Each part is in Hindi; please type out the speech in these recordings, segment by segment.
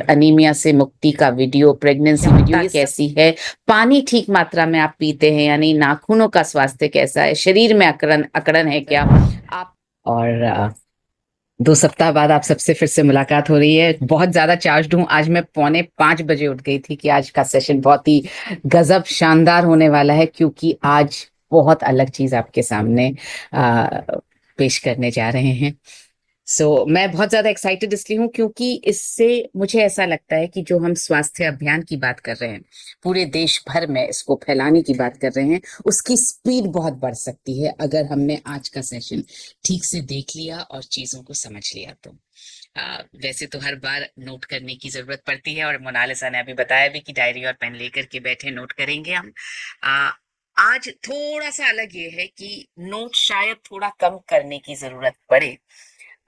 अनीमिया से मुक्ति का वीडियो, प्रेगनेंसी वीडियो ये कैसी है, पानी ठीक मात्रा में आप पीते हैं या नहीं, नाखूनों का स्वास्थ्य कैसा है, शरीर में अकड़न अकड़न है क्या आप। और 2 सप्ताह बाद आप सबसे फिर से मुलाकात हो रही है। बहुत ज्यादा चार्ज हूँ आज। मैं 4:45 उठ गई थी कि आज का सेशन बहुत ही गजब शानदार होने वाला है, क्योंकि आज बहुत अलग चीज आपके सामने आ, पेश करने जा रहे हैं। मैं बहुत ज्यादा एक्साइटेड इसलिए हूँ क्योंकि इससे मुझे ऐसा लगता है कि जो हम स्वास्थ्य अभियान की बात कर रहे हैं, पूरे देश भर में इसको फैलाने की बात कर रहे हैं, उसकी स्पीड बहुत बढ़ सकती है अगर हमने आज का सेशन ठीक से देख लिया और चीजों को समझ लिया तो। वैसे तो हर बार नोट करने की जरूरत पड़ती है और मोनालिसा ने अभी बताया भी कि डायरी और पेन लेकर के बैठे नोट करेंगे हम। आज थोड़ा सा अलग ये है कि नोट शायद थोड़ा कम करने की जरूरत पड़े।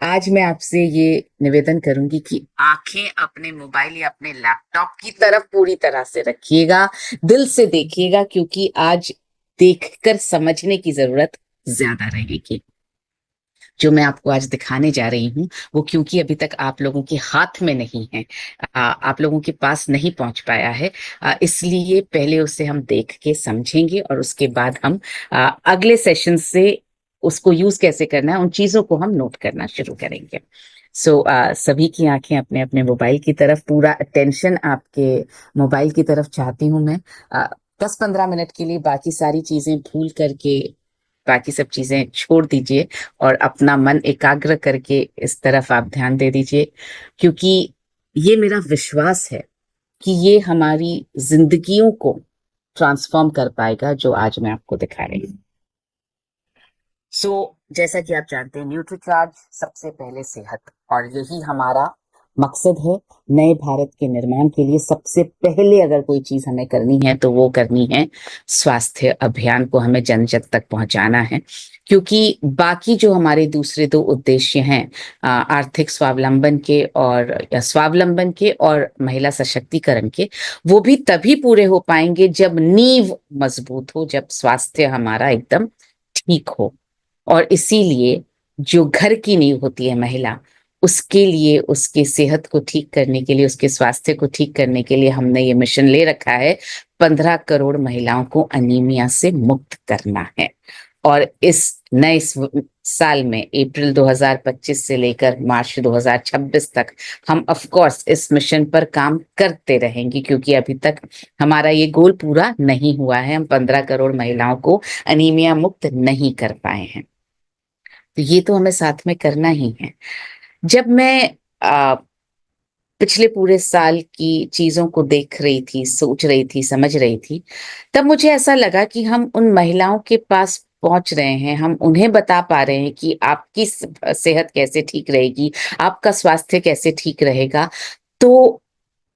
आज मैं आपसे ये निवेदन करूंगी कि आंखें अपने मोबाइल या अपने लैपटॉप की तरफ पूरी तरह से रखिएगा, दिल से देखिएगा, क्योंकि आज देखकर समझने की जरूरत ज्यादा रहेगी। जो मैं आपको आज दिखाने जा रही हूँ वो क्योंकि अभी तक आप लोगों के हाथ में नहीं है, आप लोगों के पास नहीं पहुंच पाया है, इसलिए पहले उसे हम देख के समझेंगे और उसके बाद हम अगले सेशन से उसको यूज कैसे करना है उन चीजों को हम नोट करना शुरू करेंगे। सभी की आंखें अपने अपने मोबाइल की तरफ, पूरा अटेंशन आपके मोबाइल की तरफ चाहती हूँ मैं। 10-15 मिनट के लिए बाकी सारी चीजें भूल करके, बाकी सब चीजें छोड़ दीजिए और अपना मन एकाग्र करके इस तरफ आप ध्यान दे दीजिए, क्योंकि ये मेरा विश्वास है कि ये हमारी जिंदगियों को ट्रांसफॉर्म कर पाएगा जो आज मैं आपको दिखा रही हूँ। जैसा कि आप जानते हैं, न्यूट्रीचार्ज सबसे पहले सेहत, और यही हमारा मकसद है नए भारत के निर्माण के लिए। सबसे पहले अगर कोई चीज हमें करनी है तो वो करनी है स्वास्थ्य अभियान को हमें जन जन तक पहुंचाना है, क्योंकि बाकी जो हमारे दूसरे 2 उद्देश्य हैं, आर्थिक स्वावलंबन के और स्वावलंबन के और महिला सशक्तिकरण के, वो भी तभी पूरे हो पाएंगे जब नींव मजबूत हो, जब स्वास्थ्य हमारा एकदम ठीक हो। और इसीलिए जो घर की नींव होती है महिला, उसके लिए, उसके सेहत को ठीक करने के लिए, उसके स्वास्थ्य को ठीक करने के लिए हमने ये मिशन ले रखा है, 15 करोड़ महिलाओं को अनीमिया से मुक्त करना है। और इस नए साल में अप्रैल 2025 से लेकर मार्च 2026 तक हम ऑफ कोर्स इस मिशन पर काम करते रहेंगे, क्योंकि अभी तक हमारा ये गोल पूरा नहीं हुआ है। हम 15 करोड़ महिलाओं को अनीमिया मुक्त नहीं कर पाए हैं, तो ये तो हमें साथ में करना ही है। जब मैं पिछले पूरे साल की चीजों को देख रही थी, सोच रही थी, समझ रही थी, तब मुझे ऐसा लगा कि हम उन महिलाओं के पास पहुंच रहे हैं, हम उन्हें बता पा रहे हैं कि आपकी सेहत कैसे ठीक रहेगी, आपका स्वास्थ्य कैसे ठीक रहेगा। तो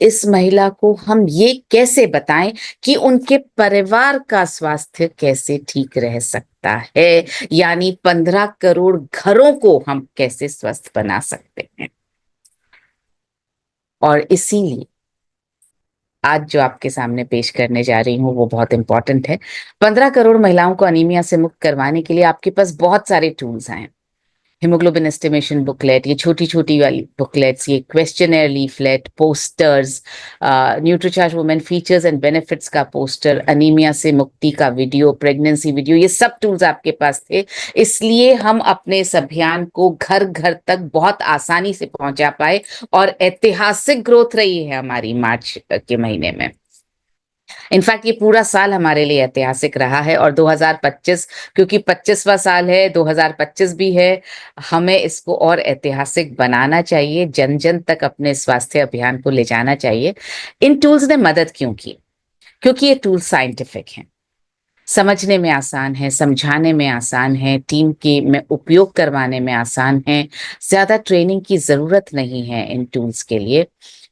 इस महिला को हम ये कैसे बताएं कि उनके परिवार का स्वास्थ्य कैसे ठीक रह सकता है, यानी 15 करोड़ घरों को हम कैसे स्वस्थ बना सकते हैं। और इसीलिए आज जो आपके सामने पेश करने जा रही हूँ वो बहुत इंपॉर्टेंट है। 15 करोड़ महिलाओं को अनीमिया से मुक्त करवाने के लिए आपके पास बहुत सारे टूल्स हैं। हिमोग्लोबिन एस्टिमेशन बुकलेट, ये छोटी छोटी वाली बुकलेट्स, ये questionnaire leaflet, posters, Nutricharge women features and benefits का पोस्टर, अनीमिया से मुक्ति का वीडियो, प्रेगनेंसी वीडियो, ये सब टूल्स आपके पास थे। इसलिए हम अपने इस अभियान को घर घर तक बहुत आसानी से पहुंचा पाए और ऐतिहासिक ग्रोथ रही है हमारी मार्च के महीने में। इनफैक्ट ये पूरा साल हमारे लिए ऐतिहासिक रहा है, और 2025, क्योंकि 25वां साल है, 2025 भी है, हमें इसको और ऐतिहासिक बनाना चाहिए, जन जन तक अपने स्वास्थ्य अभियान को ले जाना चाहिए। इन टूल्स ने मदद क्यों की? क्योंकि ये टूल्स साइंटिफिक हैं, समझने में आसान है, समझाने में आसान है, टीम के में उपयोग करवाने में आसान है, ज्यादा ट्रेनिंग की जरूरत नहीं है इन टूल्स के लिए,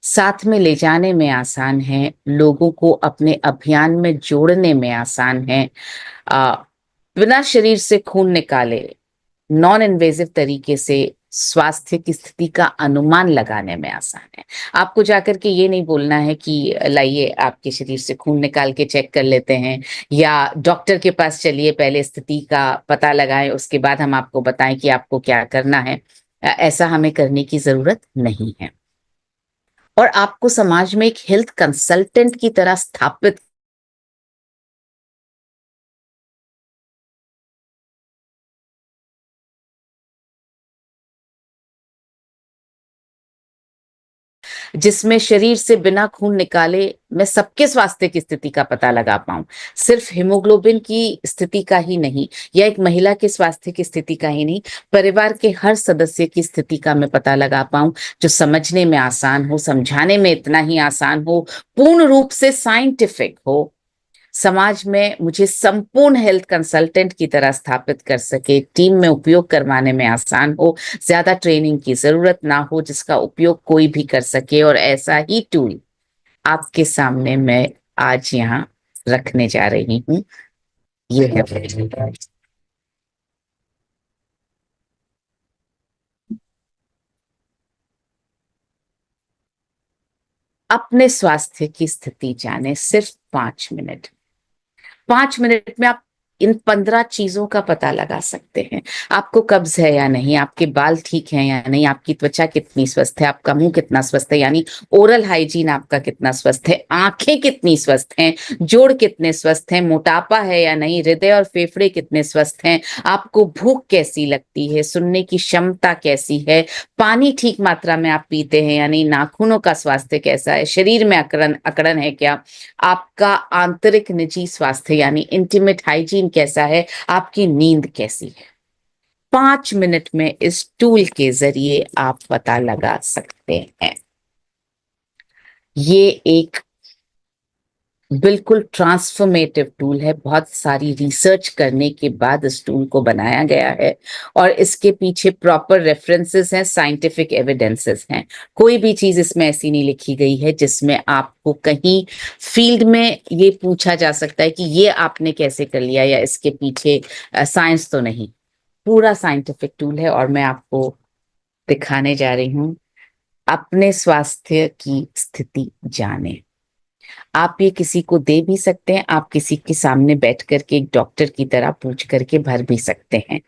साथ में ले जाने में आसान है, लोगों को अपने अभियान में जोड़ने में आसान है, आ, बिना शरीर से खून निकाले नॉन इन्वेजिव तरीके से स्वास्थ्य की स्थिति का अनुमान लगाने में आसान है। आपको जाकर के ये नहीं बोलना है कि लाइए आपके शरीर से खून निकाल के चेक कर लेते हैं, या डॉक्टर के पास चलिए पहले स्थिति का पता लगाएं उसके बाद हम आपको बताएं कि आपको क्या करना है। ऐसा हमें करने की जरूरत नहीं है। और आपको समाज में एक हेल्थ कंसल्टेंट की तरह स्थापित जिसमें शरीर से बिना खून निकाले मैं सबके स्वास्थ्य की स्थिति का पता लगा पाऊं, सिर्फ हीमोग्लोबिन की स्थिति का ही नहीं, या एक महिला के स्वास्थ्य की स्थिति का ही नहीं, परिवार के हर सदस्य की स्थिति का मैं पता लगा पाऊं, जो समझने में आसान हो, समझाने में इतना ही आसान हो, पूर्ण रूप से साइंटिफिक हो, समाज में मुझे संपूर्ण हेल्थ कंसल्टेंट की तरह स्थापित कर सके, टीम में उपयोग करवाने में आसान हो, ज्यादा ट्रेनिंग की जरूरत ना हो, जिसका उपयोग कोई भी कर सके। और ऐसा ही टूल आपके सामने मैं आज यहाँ रखने जा रही हूँ। ये है अपने स्वास्थ्य की स्थिति जाने, सिर्फ 5 मिनट। 5 मिनट में आप इन 15 चीजों का पता लगा सकते हैं। आपको कब्ज है या नहीं, आपके बाल ठीक हैं या नहीं, आपकी त्वचा कितनी स्वस्थ है, आपका मुंह कितना स्वस्थ है, यानी ओरल हाइजीन आपका कितना स्वस्थ है, आंखें कितनी स्वस्थ हैं, जोड़ कितने स्वस्थ हैं, मोटापा है या नहीं, हृदय और फेफड़े कितने स्वस्थ हैं, आपको भूख कैसी लगती है, सुनने की क्षमता कैसी है, पानी ठीक मात्रा में आप पीते हैं या नहीं, नाखूनों का स्वास्थ्य कैसा है, शरीर में अकड़न अकड़न है क्या, आपका आंतरिक निजी स्वास्थ्य यानी इंटीमेट हाइजीन कैसा है, आपकी नींद कैसी है। 5 मिनट में इस टूल के जरिए आप पता लगा सकते हैं। ये एक बिल्कुल ट्रांसफॉर्मेटिव टूल है, बहुत सारी रिसर्च करने के बाद इस टूल को बनाया गया है, और इसके पीछे प्रॉपर रेफरेंसेस हैं, साइंटिफिक एविडेंसेस हैं। कोई भी चीज इसमें ऐसी नहीं लिखी गई है जिसमें आपको कहीं फील्ड में ये पूछा जा सकता है कि ये आपने कैसे कर लिया, या इसके पीछे साइंस तो नहीं। पूरा साइंटिफिक टूल है, और मैं आपको दिखाने जा रही हूँ। अपने स्वास्थ्य की स्थिति जाने। आप ये किसी को दे भी सकते हैं, आप किसी के सामने बैठ करके एक डॉक्टर की तरह पूछ करके भर भी सकते हैं।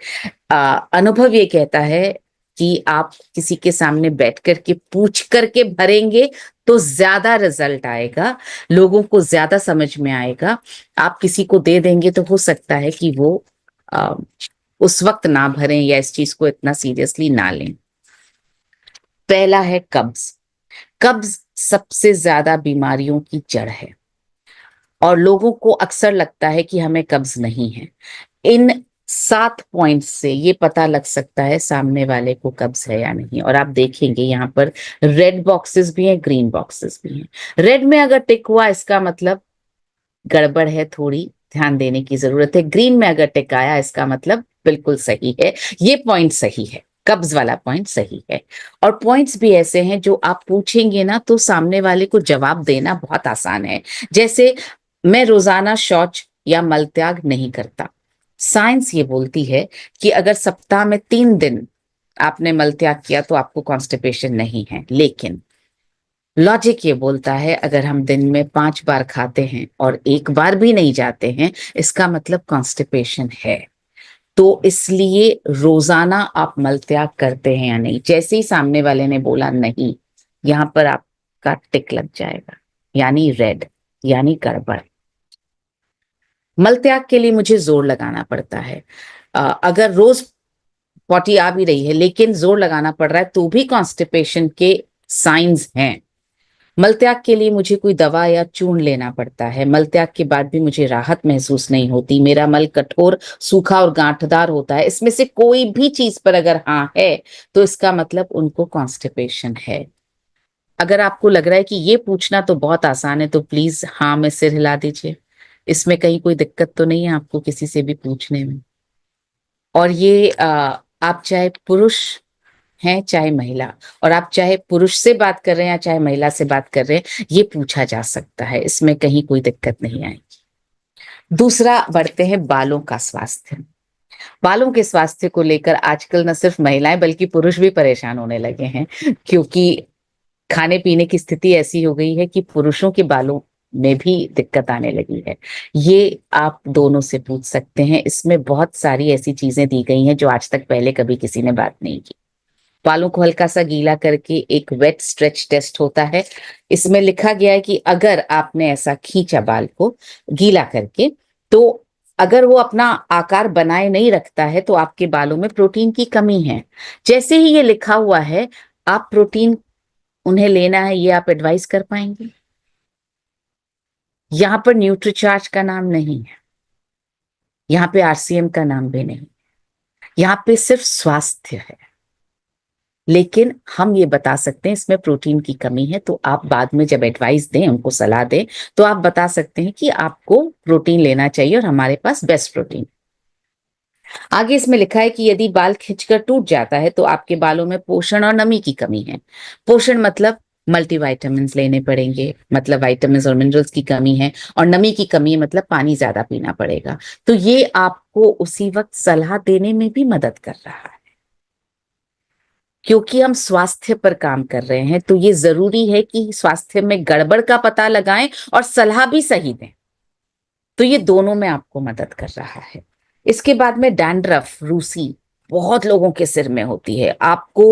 अनुभव ये कहता है कि आप किसी के सामने बैठ करके पूछ करके भरेंगे तो ज्यादा रिजल्ट आएगा, लोगों को ज्यादा समझ में आएगा। आप किसी को दे देंगे तो हो सकता है कि वो आ, उस वक्त ना भरें या इस चीज को इतना सीरियसली ना लें। पहला है कब्ज। कब्ज सबसे ज्यादा बीमारियों की जड़ है, और लोगों को अक्सर लगता है कि हमें कब्ज नहीं है। इन 7 पॉइंट से ये पता लग सकता है सामने वाले को कब्ज है या नहीं। और आप देखेंगे यहाँ पर रेड बॉक्सेस भी हैं, ग्रीन बॉक्सेस भी हैं। रेड में अगर टिक हुआ इसका मतलब गड़बड़ है, थोड़ी ध्यान देने की जरूरत है। ग्रीन में अगर टिक आया इसका मतलब बिल्कुल सही है, ये पॉइंट सही है, कब्ज वाला पॉइंट सही है। और पॉइंट्स भी ऐसे हैं जो आप पूछेंगे ना तो सामने वाले को जवाब देना बहुत आसान है। जैसे मैं रोजाना शौच या मलत्याग नहीं करता। साइंस ये बोलती है कि अगर सप्ताह में 3 दिन आपने मलत्याग किया तो आपको कॉन्स्टिपेशन नहीं है, लेकिन लॉजिक ये बोलता है अगर हम दिन में 5 बार खाते हैं और एक बार भी नहीं जाते हैं, इसका मतलब कॉन्स्टिपेशन है। तो इसलिए रोजाना आप मल त्याग करते हैं या नहीं, जैसे ही सामने वाले ने बोला नहीं, यहां पर आपका टिक लग जाएगा, यानी रेड, यानी गड़बड़। मल त्याग के लिए मुझे जोर लगाना पड़ता है। अगर रोज पॉटी आ भी रही है लेकिन जोर लगाना पड़ रहा है तो भी कॉन्स्टिपेशन के साइंस हैं। मलत्याग के लिए मुझे कोई दवा या चूर्ण लेना पड़ता है, मलत्याग के बाद भी मुझे राहत महसूस नहीं होती, मेरा मल कठोर, सूखा और गांठदार होता है, इसमें से कोई भी चीज पर अगर हाँ है तो इसका मतलब उनको कॉन्स्टिपेशन है। अगर आपको लग रहा है कि ये पूछना तो बहुत आसान है तो प्लीज हाँ में सिर हिला दीजिए। इसमें कहीं कोई दिक्कत तो नहीं है आपको किसी से भी पूछने में। और ये आप चाहे पुरुष हैं चाहे महिला, और आप चाहे पुरुष से बात कर रहे हैं या चाहे महिला से बात कर रहे हैं, ये पूछा जा सकता है, इसमें कहीं कोई दिक्कत नहीं आएगी। दूसरा बढ़ते हैं बालों का स्वास्थ्य। बालों के स्वास्थ्य को लेकर आजकल न सिर्फ महिलाएं बल्कि पुरुष भी परेशान होने लगे हैं, क्योंकि खाने पीने की स्थिति ऐसी हो गई है कि पुरुषों के बालों में भी दिक्कत आने लगी है। ये आप दोनों से पूछ सकते हैं, इसमें बहुत सारी ऐसी चीजें दी गई हैं जो आज तक पहले कभी किसी ने बात नहीं की। बालों को हल्का सा गीला करके एक वेट स्ट्रेच टेस्ट होता है। इसमें लिखा गया है कि अगर आपने ऐसा खींचा बाल को गीला करके, तो अगर वो अपना आकार बनाए नहीं रखता है तो आपके बालों में प्रोटीन की कमी है। जैसे ही ये लिखा हुआ है, आप प्रोटीन उन्हें लेना है, ये आप एडवाइस कर पाएंगे? यहां पर न्यूट्रीचार्ज का नाम नहीं है, यहां पे आरसीएम का नाम भी नहीं, यहां पे सिर्फ स्वास्थ्य है। लेकिन हम ये बता सकते हैं इसमें प्रोटीन की कमी है, तो आप बाद में जब एडवाइस दें, उनको सलाह दें, तो आप बता सकते हैं कि आपको प्रोटीन लेना चाहिए और हमारे पास बेस्ट प्रोटीन। आगे इसमें लिखा है कि यदि बाल खिंचकर टूट जाता है तो आपके बालों में पोषण और नमी की कमी है। पोषण मतलब मल्टीविटामिन्स लेने पड़ेंगे, मतलब विटामिन्स और मिनरल्स की कमी है, और नमी की कमी है मतलब पानी ज्यादा पीना पड़ेगा। तो ये आपको उसी वक्त सलाह देने में भी मदद कर रहा है। क्योंकि हम स्वास्थ्य पर काम कर रहे हैं, तो ये जरूरी है कि स्वास्थ्य में गड़बड़ का पता लगाएं और सलाह भी सही दें। तो ये दोनों में आपको मदद कर रहा है। इसके बाद में डैंड्रफ, रूसी, बहुत लोगों के सिर में होती है। आपको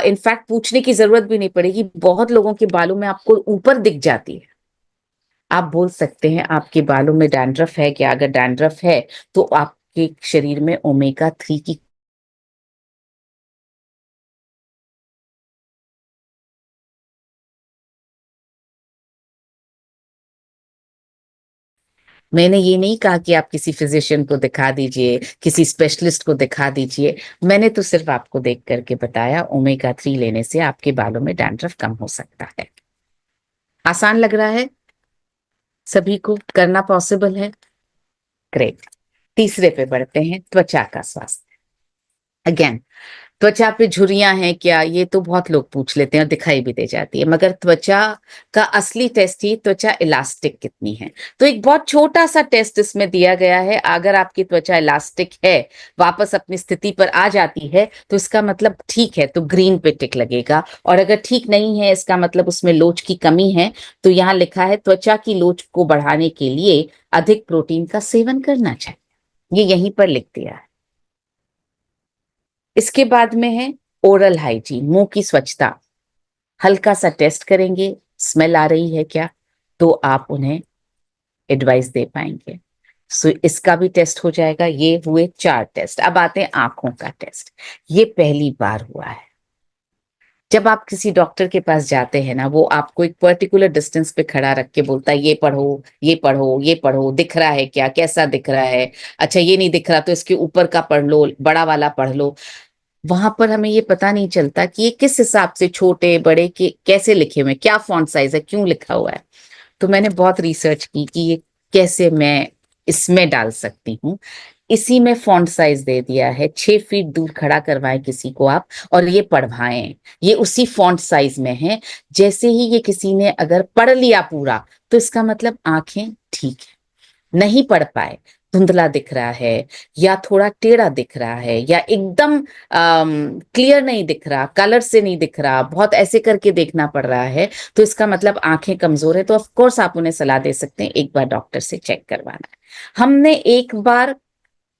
इनफैक्ट पूछने की जरूरत भी नहीं पड़ेगी, बहुत लोगों के बालों में आपको ऊपर दिख जाती है। आप बोल सकते हैं आपके बालों में डैंड्रफ है क्या? अगर डैंड्रफ है तो आपके शरीर में ओमेगा 3 की, मैंने ये नहीं कहा कि आप किसी फिजिशियन को दिखा दीजिए, किसी स्पेशलिस्ट को दिखा दीजिए। मैंने तो सिर्फ आपको देख करके बताया ओमेगा 3 लेने से आपके बालों में डैंड्रफ कम हो सकता है। आसान लग रहा है? सभी को करना पॉसिबल है? ग्रेट। तीसरे पे बढ़ते हैं, त्वचा का स्वास्थ्य। अगेन, त्वचा पे झुर्रियां हैं क्या, ये तो बहुत लोग पूछ लेते हैं और दिखाई भी दे जाती है, मगर त्वचा का असली टेस्ट ही त्वचा इलास्टिक कितनी है। तो एक बहुत छोटा सा टेस्ट इसमें दिया गया है। अगर आपकी त्वचा इलास्टिक है, वापस अपनी स्थिति पर आ जाती है, तो इसका मतलब ठीक है, तो ग्रीन पे टिक लगेगा। और अगर ठीक नहीं है, इसका मतलब उसमें लोच की कमी है। तो यहाँ लिखा है त्वचा की लोच को बढ़ाने के लिए अधिक प्रोटीन का सेवन करना चाहिए, ये यहीं पर लिख दिया है। इसके बाद में है ओरल हाइजीन, मुंह की स्वच्छता। हल्का सा टेस्ट करेंगे, स्मेल आ रही है क्या, तो आप उन्हें एडवाइस दे पाएंगे। सो इसका भी टेस्ट हो जाएगा। ये हुए 4 टेस्ट। अब आते हैं आंखों का टेस्ट। ये पहली बार हुआ है। जब आप किसी डॉक्टर के पास जाते हैं ना, वो आपको एक पर्टिकुलर डिस्टेंस पे खड़ा रख के बोलता है ये पढ़ो, ये पढ़ो, ये पढ़ो, दिख रहा है क्या, कैसा दिख रहा है, अच्छा ये नहीं दिख रहा तो इसके ऊपर का पढ़ लो, बड़ा वाला पढ़ लो। वहां पर हमें ये पता नहीं चलता कि ये किस हिसाब से, छोटे बड़े के कैसे लिखे हुए हैं, क्या फॉन्ट साइज है, क्यों लिखा हुआ है। तो मैंने बहुत रिसर्च की कि ये कैसे मैं इसमें डाल सकती हूँ। इसी में फॉन्ट साइज दे दिया है, 6 फीट दूर खड़ा करवाएं किसी को आप और ये पढ़वाएं, ये उसी फॉन्ट साइज में है। जैसे ही ये किसी ने अगर पढ़ लिया पूरा, तो इसका मतलब आंखें ठीक है। नहीं पढ़ पाए, धुंधला दिख रहा है, या थोड़ा टेढ़ा दिख रहा है, या एकदम क्लियर नहीं दिख रहा, कलर से नहीं दिख रहा, बहुत ऐसे करके देखना पड़ रहा है, तो इसका मतलब आंखें कमजोर है। तो ऑफ कोर्स आप उन्हें सलाह दे सकते हैं एक बार डॉक्टर से चेक करवाना है। हमने एक बार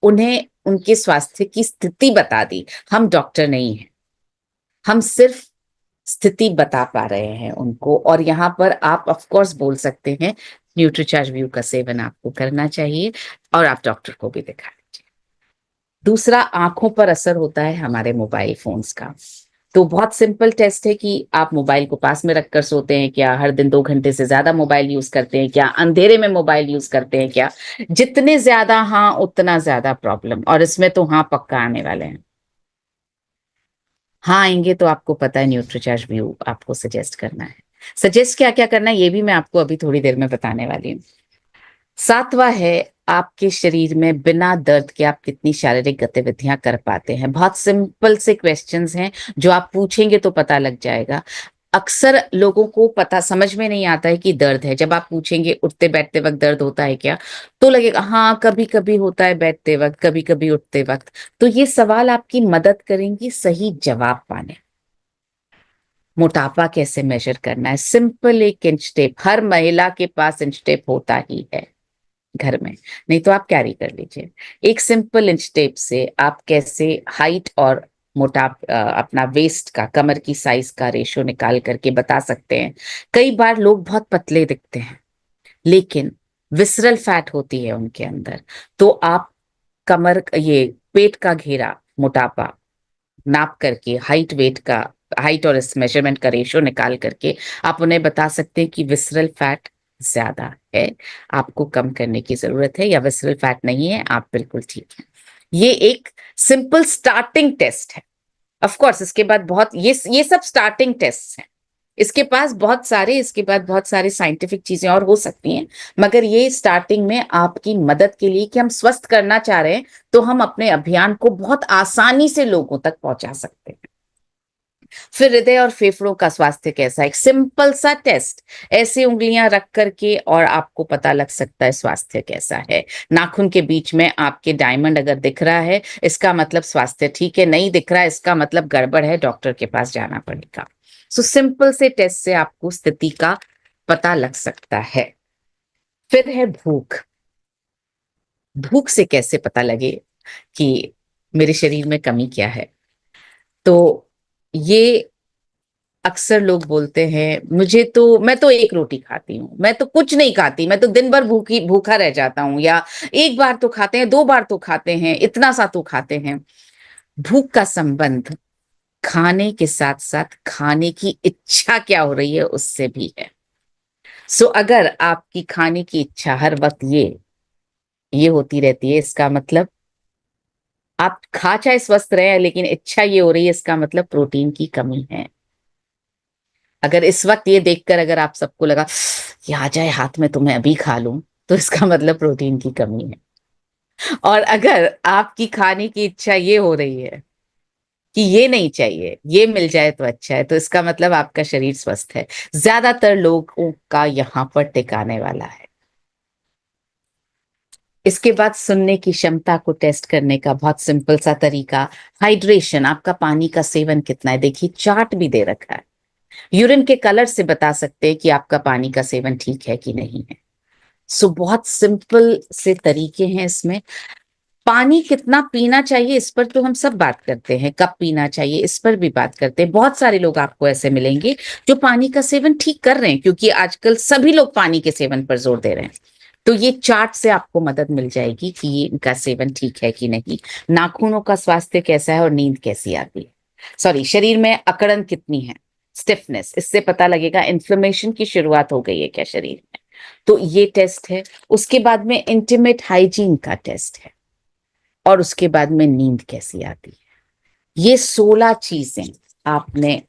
उन्हें उनके स्वास्थ्य की स्थिति बता दी, हम डॉक्टर नहीं हैं, हम सिर्फ स्थिति बता पा रहे हैं उनको। और यहाँ पर आप ऑफ कोर्स बोल सकते हैं न्यूट्रीचार्ज व्यू का सेवन आपको करना चाहिए, और आप डॉक्टर को भी दिखा लीजिए। दूसरा, आंखों पर असर होता है हमारे मोबाइल फोन्स का। तो बहुत सिंपल टेस्ट है कि आप मोबाइल को पास में रखकर सोते हैं क्या, हर दिन 2 घंटे से ज्यादा मोबाइल यूज करते हैं क्या, अंधेरे में मोबाइल यूज करते हैं क्या। जितने ज्यादा हाँ, उतना ज्यादा प्रॉब्लम। और इसमें तो हाँ पक्का आने वाले हैं। हाँ आएंगे तो आपको पता है न्यूट्रीचार्ज व्यू आपको सजेस्ट करना है। सजेस्ट क्या क्या करना है ये भी मैं आपको अभी थोड़ी देर में बताने वाली हूँ। सातवां है, आपके शरीर में बिना दर्द के आप कितनी शारीरिक गतिविधियां कर पाते हैं। बहुत सिंपल से क्वेश्चंस हैं, जो आप पूछेंगे तो पता लग जाएगा। अक्सर लोगों को पता समझ में नहीं आता है कि दर्द है। जब आप पूछेंगे उठते बैठते वक्त दर्द होता है क्या, तो लगेगा हाँ कभी कभी होता है बैठते वक्त, कभी कभी उठते वक्त। तो ये सवाल आपकी मदद करेंगी सही जवाब पाने। मोटापा कैसे मेजर करना है, सिंपल एक इंच टेप, हर महिला के पास इंच टेप होता ही है घर में, नहीं तो आप कैरी कर लीजिए। एक सिंपल इंच टेप से आप कैसे हाइट और अपना वेस्ट का, कमर की साइज का रेशो निकाल करके बता सकते हैं। कई बार लोग बहुत पतले दिखते हैं लेकिन विसरल फैट होती है उनके अंदर, तो आप कमर, ये पेट का घेरा मोटापा नाप करके, हाइट और इस मेजरमेंट का रेशो निकाल करके आप उन्हें बता सकते हैं कि विसरल फैट ज्यादा है, आपको कम करने की जरूरत है, या विसरल फैट नहीं है, आप बिल्कुल ठीक है। ये एक सिंपल स्टार्टिंग टेस्ट है। ऑफ कोर्स इसके बाद बहुत ये सब स्टार्टिंग टेस्ट हैं। इसके बाद बहुत सारे साइंटिफिक चीजें और हो सकती हैं, मगर ये स्टार्टिंग में आपकी मदद के लिए कि हम स्वस्थ करना चाह रहे हैं तो हम अपने अभियान को बहुत आसानी से लोगों तक पहुंचा सकते हैं। फिर हृदय और फेफड़ों का स्वास्थ्य कैसा है, एक सिंपल सा टेस्ट, ऐसे उंगलियां रख करके और आपको पता लग सकता है स्वास्थ्य कैसा है। नाखून के बीच में आपके डायमंड अगर दिख रहा है, इसका मतलब स्वास्थ्य ठीक है, नहीं दिख रहा है इसका मतलब गड़बड़ है, डॉक्टर के पास जाना पड़ेगा। सो सिंपल से टेस्ट से आपको स्थिति का पता लग सकता है। फिर है भूख। भूख से कैसे पता लगे कि मेरे शरीर में कमी क्या है? तो ये अक्सर लोग बोलते हैं मैं तो एक रोटी खाती हूँ, मैं तो कुछ नहीं खाती, मैं तो दिन भर भूखा रह जाता हूँ, या एक बार तो खाते हैं, दो बार तो खाते हैं, इतना सा तो खाते हैं। भूख का संबंध खाने के साथ साथ खाने की इच्छा क्या हो रही है उससे भी है। सो अगर आपकी खाने की इच्छा हर वक्त ये होती रहती है, इसका मतलब आप खा चाहे स्वस्थ रहे लेकिन इच्छा ये हो रही है, इसका मतलब प्रोटीन की कमी है। अगर इस वक्त ये देखकर अगर आप सबको लगा कि आ जाए हाथ में तुम्हें अभी खा लूं, तो इसका मतलब प्रोटीन की कमी है। और अगर आपकी खाने की इच्छा ये हो रही है कि ये नहीं चाहिए, ये मिल जाए तो अच्छा है, तो इसका मतलब आपका शरीर स्वस्थ है। ज्यादातर लोगों का यहाँ पर टिकाने वाला है। इसके बाद सुनने की क्षमता को टेस्ट करने का बहुत सिंपल सा तरीका, हाइड्रेशन, आपका पानी का सेवन कितना है, देखिए चार्ट भी दे रखा है। यूरिन के कलर से बता सकते हैं कि आपका पानी का सेवन ठीक है कि नहीं है। सो बहुत सिंपल से तरीके हैं इसमें। पानी कितना पीना चाहिए इस पर तो हम सब बात करते हैं, कब पीना चाहिए इस पर भी बात करते हैं। बहुत सारे लोग आपको ऐसे मिलेंगे जो पानी का सेवन ठीक कर रहे हैं, क्योंकि आजकल सभी लोग पानी के सेवन पर जोर दे रहे हैं। तो ये चार्ट से आपको मदद मिल जाएगी कि ये इनका सेवन ठीक है कि नहीं। नाखूनों का स्वास्थ्य कैसा है और नींद कैसी आती है, सॉरी, शरीर में अकड़न कितनी है, स्टिफनेस, इससे पता लगेगा इन्फ्लेमेशन की शुरुआत हो गई है क्या शरीर में। तो ये टेस्ट है। उसके बाद में इंटीमेट हाइजीन का टेस्ट है, और उसके बाद में नींद कैसी आती है। ये 16 चीजें आपने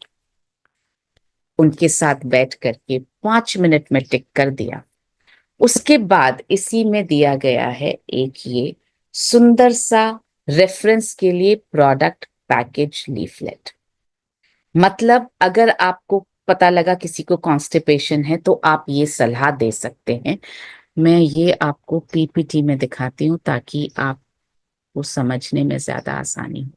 उनके साथ बैठ करके 5 मिनट में टिक कर दिया। उसके बाद इसी में दिया गया है एक ये सुंदर सा रेफरेंस के लिए प्रोडक्ट पैकेज लीफलेट। मतलब अगर आपको पता लगा किसी को कॉन्स्टिपेशन है तो आप ये सलाह दे सकते हैं। मैं ये आपको पीपीटी में दिखाती हूँ ताकि आपको समझने में ज्यादा आसानी हो।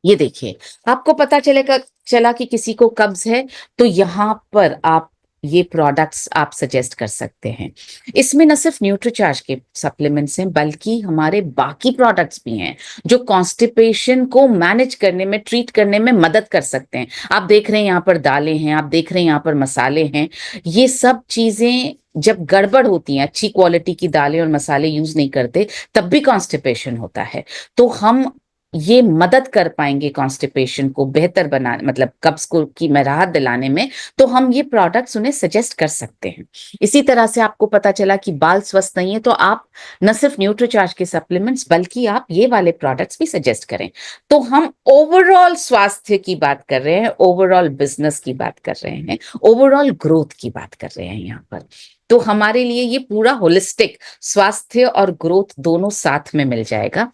ये देखिए, आपको पता चला कि किसी को कब्ज है, तो यहाँ पर आप ये प्रोडक्ट्स आप सजेस्ट कर सकते हैं। इसमें न सिर्फ न्यूट्रीचार्ज के सप्लीमेंट्स हैं बल्कि हमारे बाकी प्रोडक्ट्स भी हैं जो कॉन्स्टिपेशन को मैनेज करने में, ट्रीट करने में मदद कर सकते हैं। आप देख रहे हैं यहाँ पर दालें हैं, आप देख रहे हैं यहाँ पर मसाले हैं। ये सब चीजें जब गड़बड़ होती हैं, अच्छी क्वालिटी की दालें और मसाले यूज नहीं करते, तब भी कॉन्स्टिपेशन होता है। तो हम ये मदद कर पाएंगे कॉन्स्टिपेशन को बेहतर बना, मतलब कब्ज को की में राहत दिलाने में, तो हम ये प्रोडक्ट्स उन्हें सजेस्ट कर सकते हैं। इसी तरह से आपको पता चला कि बाल स्वस्थ नहीं है तो आप न सिर्फ न्यूट्रीचार्ज के सप्लीमेंट्स बल्कि आप ये वाले प्रोडक्ट्स भी सजेस्ट करें। तो हम ओवरऑल स्वास्थ्य की बात कर रहे हैं, ओवरऑल बिजनेस की बात कर रहे हैं, ओवरऑल ग्रोथ की बात कर रहे हैं यहाँ पर। तो हमारे लिए ये पूरा होलिस्टिक स्वास्थ्य और ग्रोथ दोनों साथ में मिल जाएगा।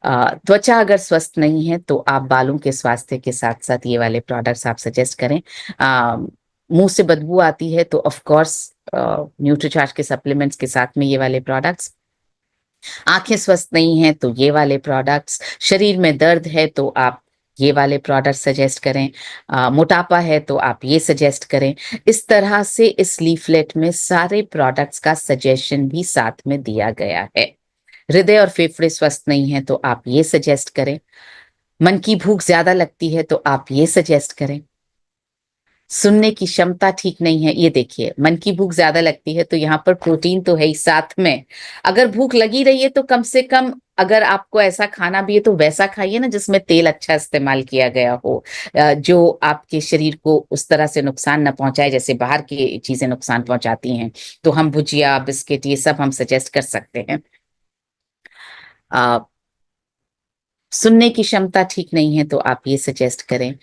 त्वचा अगर स्वस्थ नहीं है तो आप बालों के स्वास्थ्य के साथ साथ ये वाले प्रोडक्ट्स आप सजेस्ट करें। मुंह से बदबू आती है तो ऑफ कोर्स न्यूट्रीचार्ज के सप्लीमेंट्स के साथ में ये वाले प्रोडक्ट्स। आंखें स्वस्थ नहीं है तो ये वाले प्रोडक्ट्स। शरीर में दर्द है तो आप ये वाले प्रोडक्ट सजेस्ट करें, मोटापा है तो आप ये सजेस्ट करें। इस तरह से इस लीफलेट में सारे प्रोडक्ट्स का सजेशन भी साथ में दिया गया है। हृदय और फेफड़े स्वस्थ नहीं है तो आप ये सजेस्ट करें, मन की भूख ज्यादा लगती है तो आप ये सजेस्ट करें, सुनने की क्षमता ठीक नहीं है, ये देखिए मन की भूख ज्यादा लगती है तो यहाँ पर प्रोटीन तो है ही साथ में। अगर भूख लगी रही है तो कम से कम अगर आपको ऐसा खाना भी है तो वैसा खाइए ना जिसमें तेल अच्छा इस्तेमाल किया गया हो, जो आपके शरीर को उस तरह से नुकसान न पहुंचाए जैसे बाहर की चीजें नुकसान पहुंचाती हैं। तो हम भुजिया बिस्किट ये सब हम सजेस्ट कर सकते हैं। सुनने की क्षमता ठीक नहीं है तो आप ये सजेस्ट करें,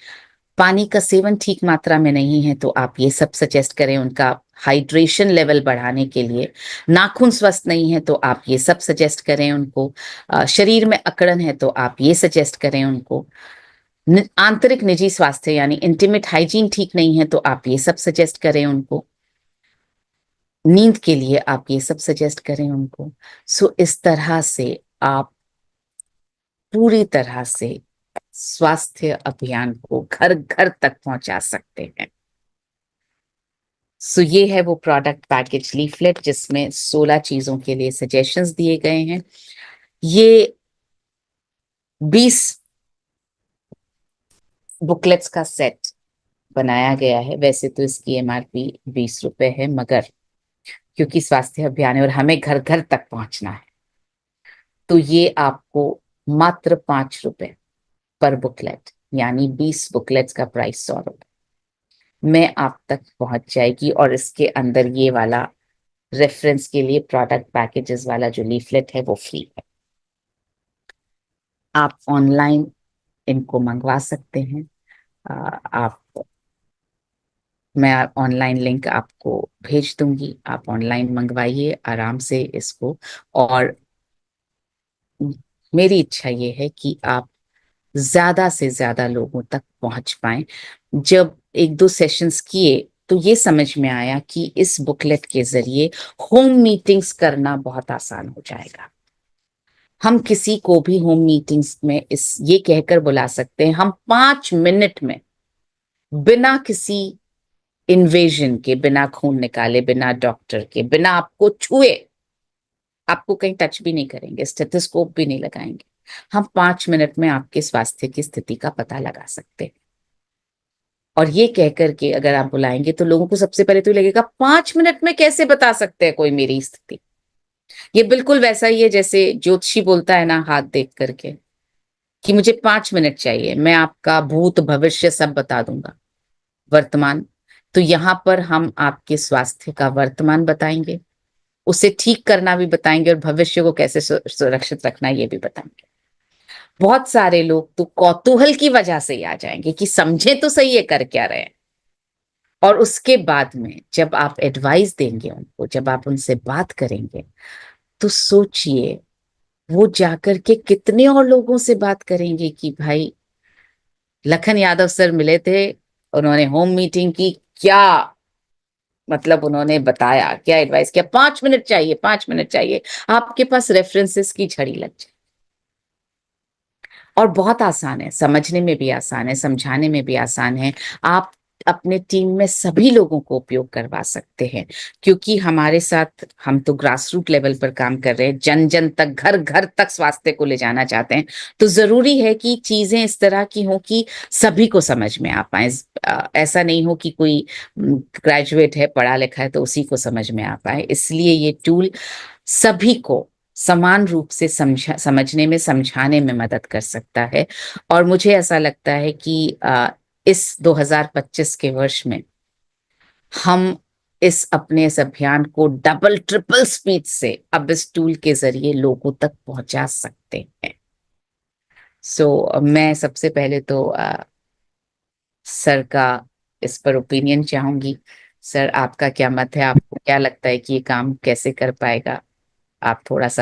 पानी का सेवन ठीक मात्रा में नहीं है तो आप ये सब सजेस्ट करें उनका हाइड्रेशन लेवल बढ़ाने के लिए, नाखून स्वस्थ नहीं है तो आप ये सब सजेस्ट करें उनको, शरीर में अकड़न है तो आप ये सजेस्ट करें उनको, आंतरिक निजी स्वास्थ्य यानी इंटीमेट हाइजीन ठीक नहीं है तो आप ये सब सजेस्ट करें उनको, नींद के लिए आप ये सब सजेस्ट करें उनको। सो इस तरह से आप पूरी तरह से स्वास्थ्य अभियान को घर घर तक पहुंचा सकते हैं। सो ये है वो प्रोडक्ट पैकेज लीफलेट जिसमें 16 चीजों के लिए सजेशंस दिए गए हैं। ये 20 बुकलेट्स का सेट बनाया गया है। वैसे तो इसकी एमआरपी 20 रुपए है, मगर क्योंकि स्वास्थ्य अभियान है और हमें घर घर तक पहुंचना है तो ये आपको मात्र 5 रुपए पर बुकलेट यानी 20 बुकलेट्स का प्राइस 100 रुपए में आप तक पहुंच जाएगी। और इसके अंदर ये वाला रेफरेंस के लिए प्रोडक्ट पैकेजेस वाला जो लीफलेट है वो फ्री है। आप ऑनलाइन इनको मंगवा सकते हैं। आप मैं ऑनलाइन लिंक आपको भेज दूंगी, आप ऑनलाइन मंगवाइए आराम से इसको। और मेरी इच्छा ये है कि आप ज्यादा से ज्यादा लोगों तक पहुंच पाएं। जब एक दो सेशंस किए तो ये समझ में आया कि इस बुकलेट के जरिए होम मीटिंग्स करना बहुत आसान हो जाएगा। हम किसी को भी होम मीटिंग्स में इस ये कहकर बुला सकते हैं, हम 5 मिनट में बिना किसी इन्वेजन के, बिना खून निकाले, बिना डॉक्टर के, बिना आपको छुए, आपको कहीं टच भी नहीं करेंगे, स्टेथोस्कोप भी नहीं लगाएंगे, हम 5 मिनट में आपके स्वास्थ्य की स्थिति का पता लगा सकते हैं। और ये कहकर के अगर आप बुलाएंगे तो लोगों को सबसे पहले तो लगेगा 5 मिनट में कैसे बता सकते हैं कोई मेरी स्थिति। ये बिल्कुल वैसा ही है जैसे ज्योतिषी बोलता है ना हाथ देख करके कि मुझे 5 मिनट चाहिए, मैं आपका भूत भविष्य सब बता दूंगा, वर्तमान। तो यहां पर हम आपके स्वास्थ्य का वर्तमान बताएंगे, उसे ठीक करना भी बताएंगे और भविष्य को कैसे सुरक्षित रखना ये भी बताएंगे। बहुत सारे लोग तो कौतूहल की वजह से ही आ जाएंगे कि समझे तो सही है कर क्या रहे हैं। और उसके बाद में जब आप एडवाइस देंगे उनको, जब आप उनसे बात करेंगे तो सोचिए वो जाकर के कितने और लोगों से बात करेंगे कि भाई लखन यादव सर मिले थे, उन्होंने होम मीटिंग की, क्या मतलब उन्होंने बताया, क्या एडवाइस किया, 5 मिनट चाहिए, 5 मिनट चाहिए, आपके पास रेफरेंसेस की झड़ी लग जाए। और बहुत आसान है, समझने में भी आसान है, समझाने में भी आसान है। आप अपने टीम में सभी लोगों को उपयोग करवा सकते हैं क्योंकि हमारे साथ हम तो ग्रास रूट लेवल पर काम कर रहे हैं, जन जन तक, घर घर तक स्वास्थ्य को ले जाना चाहते हैं। तो जरूरी है कि चीजें इस तरह की हो कि सभी को समझ में आ पाए। ऐसा नहीं हो कि कोई ग्रेजुएट है, पढ़ा लिखा है तो उसी को समझ में आ पाए। इसलिए ये टूल सभी को समान रूप से समझने में, समझाने में मदद कर सकता है। और मुझे ऐसा लगता है कि इस 2025 के वर्ष में हम इस अभियान को डबल ट्रिपल स्पीड से अब इस टूल के जरिए लोगों तक पहुंचा सकते हैं। मैं सबसे पहले तो सर का इस पर ओपिनियन चाहूंगी। सर आपका क्या मत है, आपको क्या लगता है कि ये काम कैसे कर पाएगा? आप थोड़ा सा